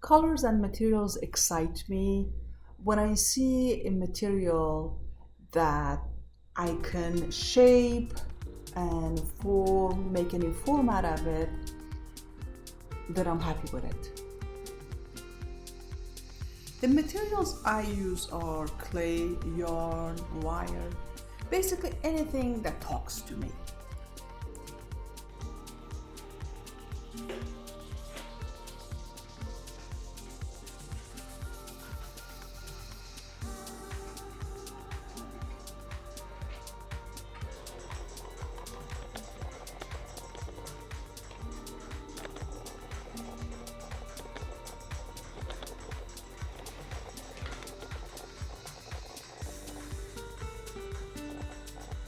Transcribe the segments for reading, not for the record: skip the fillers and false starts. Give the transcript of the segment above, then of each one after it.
Colors and materials excite me. When I see a material that I can shape and form, make any form out of it, then I'm happy with it. The materials I use are clay, yarn, wire, basically anything that talks to me.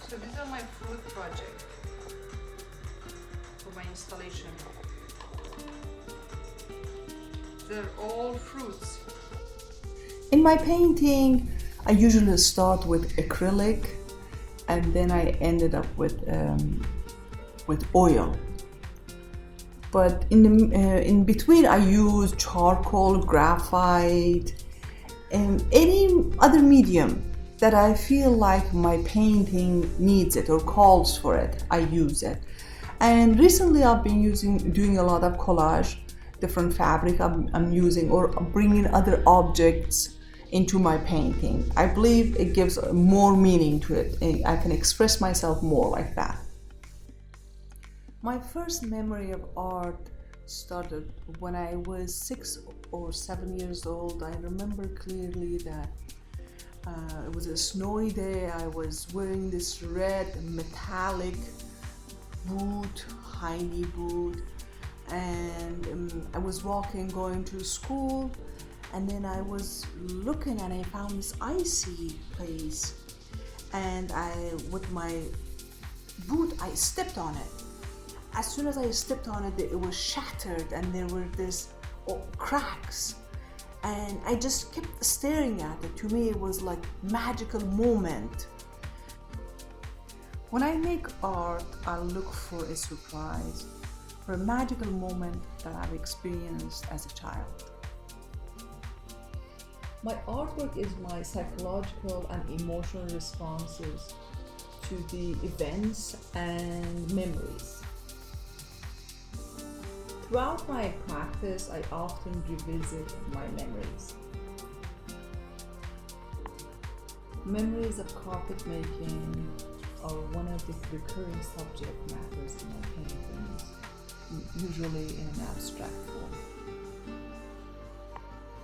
So these are my fruit project for my installation. They're all fruits. In my painting, I usually start with acrylic and then I ended up with oil. But in between, I use charcoal, graphite, and any other medium that I feel like my painting needs it or calls for it, I use it. And recently I've been doing a lot of collage, different fabric I'm using, or bringing other objects into my painting. I believe it gives more meaning to it. I can express myself more like that. My first memory of art started when I was 6 or 7 years old. I remember clearly that it was a snowy day. I was wearing this red metallic boot, high knee boot, and I was walking going to school, and then I was looking and I found this icy place, and with my boot, I stepped on it. As soon as I stepped on it, it was shattered and there were these cracks. And I just kept staring at it. To me, it was like magical moment. When I make art, I look for a surprise, for a magical moment that I've experienced as a child. My artwork is my psychological and emotional responses to the events and memories. Throughout my practice, I often revisit my memories. Memories of carpet making are one of the recurring subject matters in my paintings, usually in an abstract form.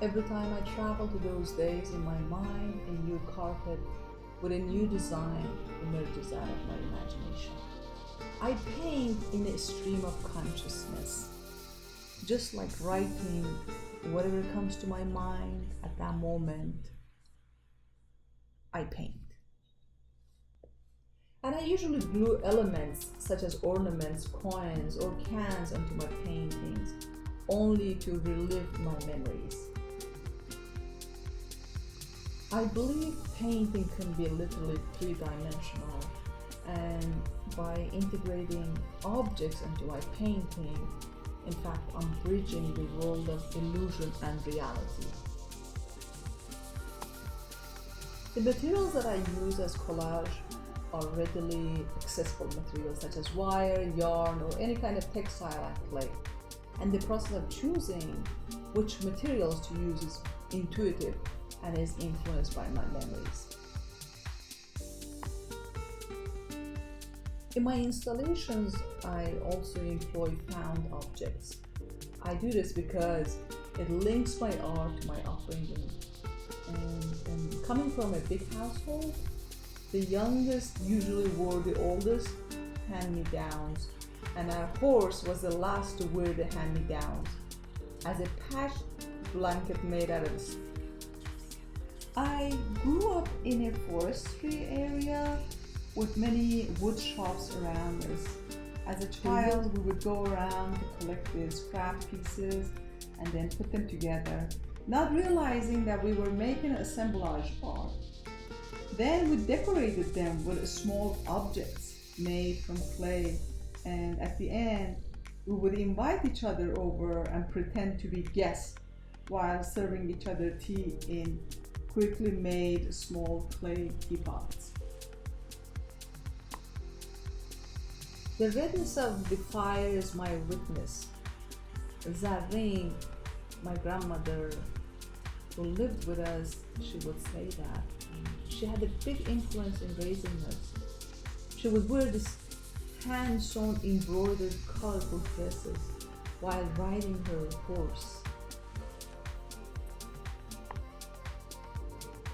Every time I travel to those days in my mind, a new carpet with a new design emerges out of my imagination. I paint in a stream of consciousness, just like writing whatever comes to my mind at that moment. I paint. And I usually glue elements such as ornaments, coins, or cans onto my paintings, only to relive my memories. I believe painting can be literally three-dimensional, and by integrating objects into my painting, in fact, I'm bridging the world of illusion and reality. The materials that I use as collage are readily accessible materials such as wire, yarn, or any kind of textile and clay. And the process of choosing which materials to use is intuitive and is influenced by my memories. In my installations, I also employ found objects. I do this because it links my art to my upbringing. And coming from a big household, the youngest usually wore the oldest hand-me-downs, and our horse was the last to wear the hand-me-downs as a patched blanket made out of string. I grew up in a forestry area with many wood shops around us. As a child, we would go around to collect the scrap pieces and then put them together, not realizing that we were making assemblage art. Then we decorated them with small objects made from clay, and at the end, we would invite each other over and pretend to be guests while serving each other tea in quickly made small clay teapots. The redness of the fire is my witness. Zareen, my grandmother who lived with us, she would say that. She had a big influence in raising us. She would wear these hand-sewn embroidered colorful dresses while riding her horse.